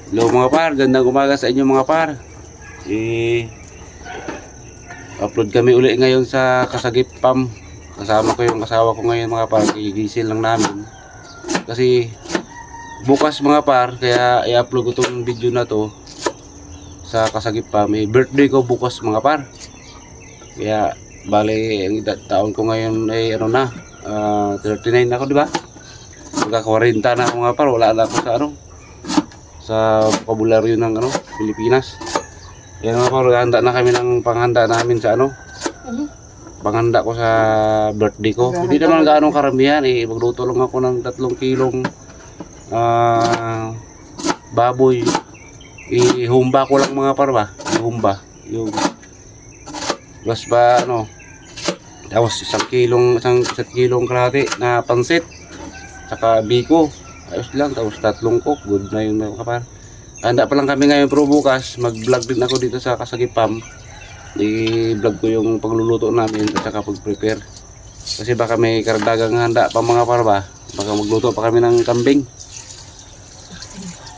Hello mga par, gandang umaga sa inyo mga par. Upload kami uli ngayon sa Kasagip Pam. Kasama ko yung asawa ko ngayon mga par. Gigising lang namin. Kasi bukas mga par, kaya i-upload ko tong video na to sa Kasagip Pam. Birthday ko bukas mga par. Kaya bali ang taon ko ngayon ay ano na, 39 ako, di ba? Magka-40 na ako mga par. Wala na ako sa ano, sa vocabulary ng ano, Pilipinas. Yan mga par, handa na kami ng panghanda namin sa ano, panghanda ko sa birthday ko. Hindi naman gaano karamihan eh, magluto lang ako ng 3 kilong baboy. Ihumba ko lang mga par ba, ihumba yung plus ba ano, tapos 1 kilong kalahati na pansit saka biko, ayos lang. Tapos 3 cook, good na yun mga par. Handa pa lang kami ngayon, pero bukas mag-vlog din ako dito sa Kasagip Pam. I-vlog ko yung pagluluto namin at saka pag-prepare. Kasi baka may karagdagang handa pa mga par ba. Baka magluto pa kami ng kambing.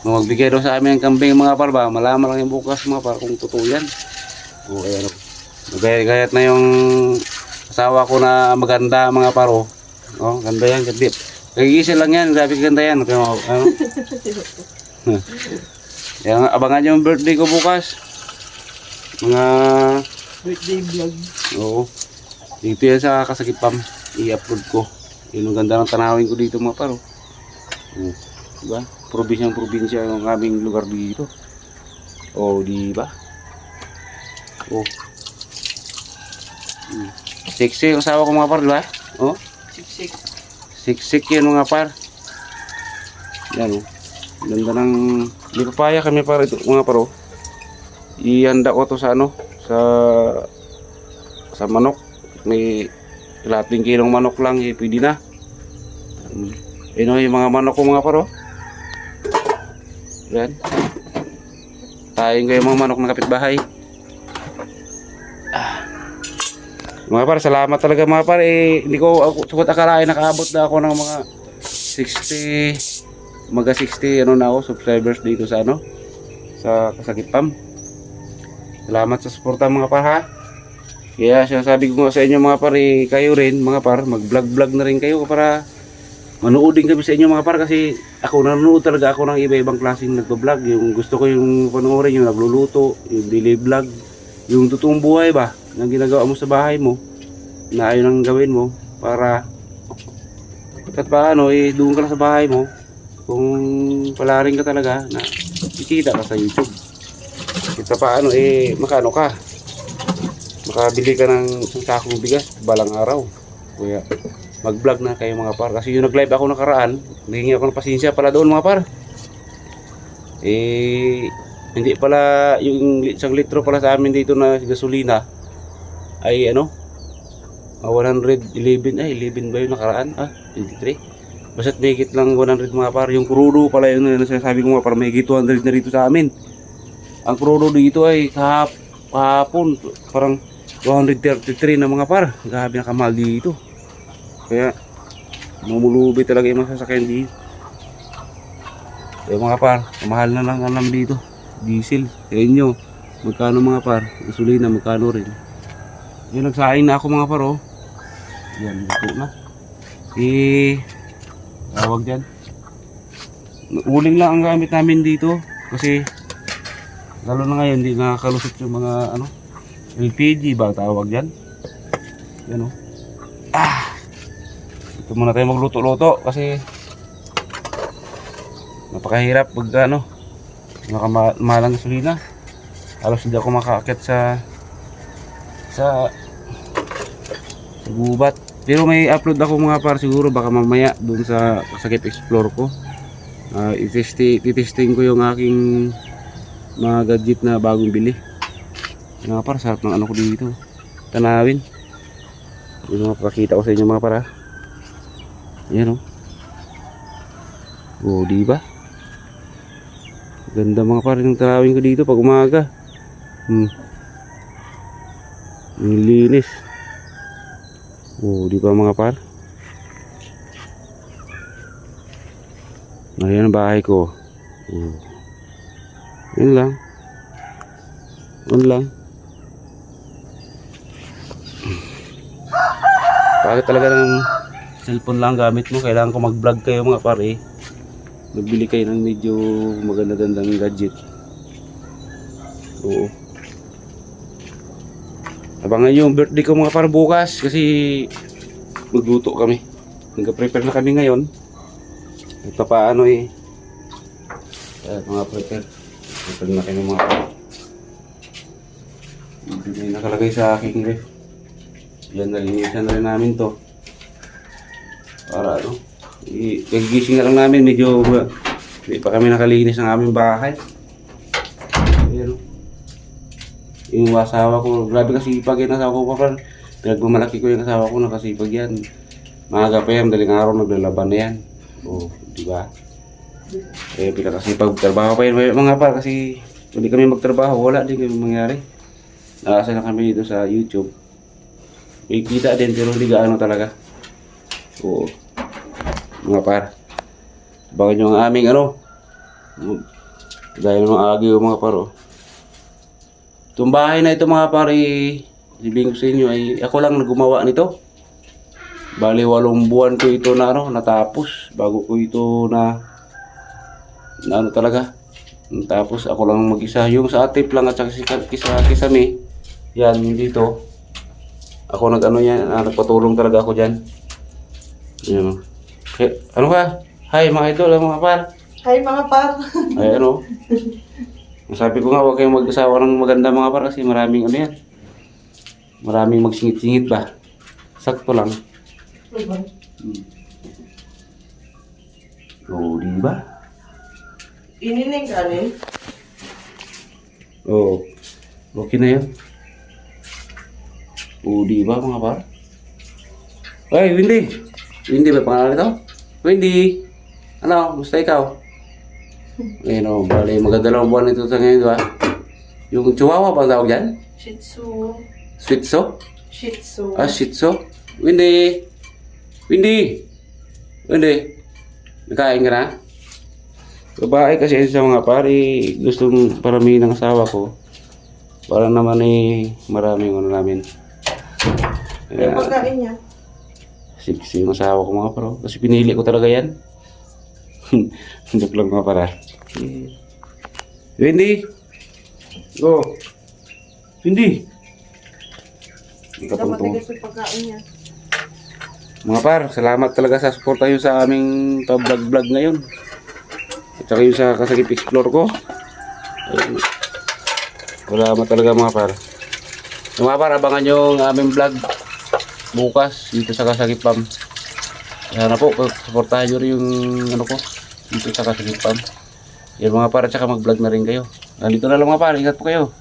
Magbigay daw sa amin ng kambing mga par ba. Malaman lang yung bukas mga par kung totoo yan. O ayan, magayat na yung asawa ko na maganda mga par. Oh, ganda yan, gandip. Kagigising lang yan, grabe ganda yan. Ano? Yan, abangan nyo yung birthday ko bukas. Mga birthday vlog. oo, dito yan sa Kasagip Pam. I-upload ko. Yun ang ganda ng tanawin ko dito mga paro. Diba? Probinsya ng aming lugar dito. Diba? Sexy yung asawa ko mga par, diba? Siksik. Siksik yan mga par. Yan ganda ng may papaya kami para ito mga paro. Ihanda ko to sa ano, sa manok. May 1 kilong manok lang, pwede na. Yung mga manok ko mga paro. Yan. Tayin ko yung mga manok ng kapitbahay. Mga par, salamat talaga mga par. Hindi ko sukot akalain nakaabot na ako ng mga 60 ano na ako subscribers dito sa ano, sa Kasagip Pam. Salamat sa suporta mga par ha. Kaya sinasabi ko nga sa inyo mga par, kayo rin mga par, mag-vlog na rin kayo para manood din kami sa inyo mga par. Kasi ako nanonood talaga ako ng iba-ibang klaseng nagbo-vlog. Yung gusto ko yung panoorin, yung nagluluto, yung daily vlog, yung totoong buhay ba na ginagawa mo sa bahay mo na ayun ang gawin mo para kahit paano doon ka lang sa bahay mo. Kung palaring ka talaga na kikita ka sa YouTube, kita paano makano ka, makabili ka ng 1 sakong bigas balang araw. Kaya mag vlog na kayo mga par. Kasi yung nag live ako nakaraan, naghingi ako ng pasensya pala doon mga par. Hindi pala yung 1 litro pala sa amin dito na gasolina ay ano, 111 ba yung nakaraan, 23. Basta't may higit lang 100 mga par. Yung crudo pala yun na sinasabi ko mga par, may higit 200 na dito sa amin. Ang crudo dito ay kahapon parang 233 na mga par. Grabe na kamahal dito. Kaya mamulubi talaga yung mga sasakyan dito. Kaya mga par, mahal na lang alam dito. Diesel, sa inyo magkano mga par? Gasolina magkano rin? Yung nagsaing na ako mga par. Yan, ito na. Tawag dyan, uling lang ang gamit namin dito. Kasi lalo na ngayon hindi nakakalusot yung mga ano, LPG ba tawag dyan. Yan ito muna tayo magluto-luto kasi napakahirap pag ano, nakamalang gasolina. Halos hindi ako makaakyat sa gubat. Pero may upload ako mga par, siguro baka mamaya dun sa Kasagip Explore ko. Itesting ko yung aking mga gadget na bagong bili. Mga par, sarap ng ano ko dito, tanawin. Yung mga pakita ko sa inyo mga par. Ayan diba? Ganda mga par yung tanawin ko dito pag umaga. Ang linis. Di ba mga par? Ayan ang bahay ko. Yun lang. Yun lang. Bakit talaga ng cellphone lang gamit mo? Kailangan ko mag-vlog kayo mga pare. Magbili kayo ng medyo maganda-gandang gadget. Oo. Abangan yung birthday ko mga pare bukas kasi magluto kami. Nag-prepare na kami ngayon. Ito paano eh. Mga prepare. Prepare na kami mga pare. May nakalagay sa aking ref. Yan, nalinisan na rin namin to. Para ano, kagigising na lang namin, medyo hindi pa kami nakalinis ng aming bahay. Pero, yung asawa ko, grabe kasi pag yung asawa ko pa, pinagmamalaki ko yung asawa ko, nakasipag yan. Maaga pa yan, daling araw naglalaban na yan. O, di ba? Eh, pinakasipag trabaho pa yan mga par, kasi hindi kami magtrabaho, wala din kami mangyari. Nakasa na kami dito sa YouTube. May kita din pero hindi gaano talaga. Oo. Mga par. Baka nyo ang aming ano. Dahil mga agyo mga paro. Itong bahay na ito mga par, sabihin ko sa inyo ay ako lang gumawa nito. Bali 8 buwan ko ito na ano, natapos. Bago ko ito na ano talaga. Tapos ako lang mag-isa. Yung sa atip lang at saka kisame. Yan, yung dito. Ako nag-ano yan, nagpatulong talaga ako dyan. Yan. Okay. Ano ka? Hi mga idol, mga par. Hi mga par. Ay ano. Sabi ko nga huwag kayong mag-asawa ng maganda mga par kasi maraming ano yan. Maraming magsingit-singit ba? Sakto lang. Oo, di ba? Inining kanin. Oo. Okay na yan. Oo, di ba mga par? Ay, Wendy! Wendy ba pangalan ito? Wendy! Ano? Gusto ikaw? Ayun o, bali magdadalawang buwan ito sa ngayon, di ba? Yung chihuahua bang tawag dyan? Shih Tzu. Shih Tzu? Shih Tzu. Ah, Shih Tzu? Wendy! Wendy! Wendy! Nakain ka na? Babae kasi sa mga pari, gustong paramihin ng asawa ko. Para naman maraming ano namin. Yung pagkain niya. Siksi yung asawa ko mga paro. Kasi pinili ko talaga yan. Joke lang mga para. Wendy! Go! Wendy! Dapat matigas yung pagkain niya. Mga par, salamat talaga sa suporta nyo sa aming pa-vlog-vlog ngayon. At saka yung sa Kasagip Explore ko. Ayun. Salamat talaga mga par. Mga par, abangan nyo ang aming vlog bukas dito sa Kasagip Farm. Sana po, suportahan nyo rin yung ano ko dito sa Kasagip Farm. Yan mga par, at saka mag-vlog na rin kayo. Nandito na lang mga par, ingat po kayo.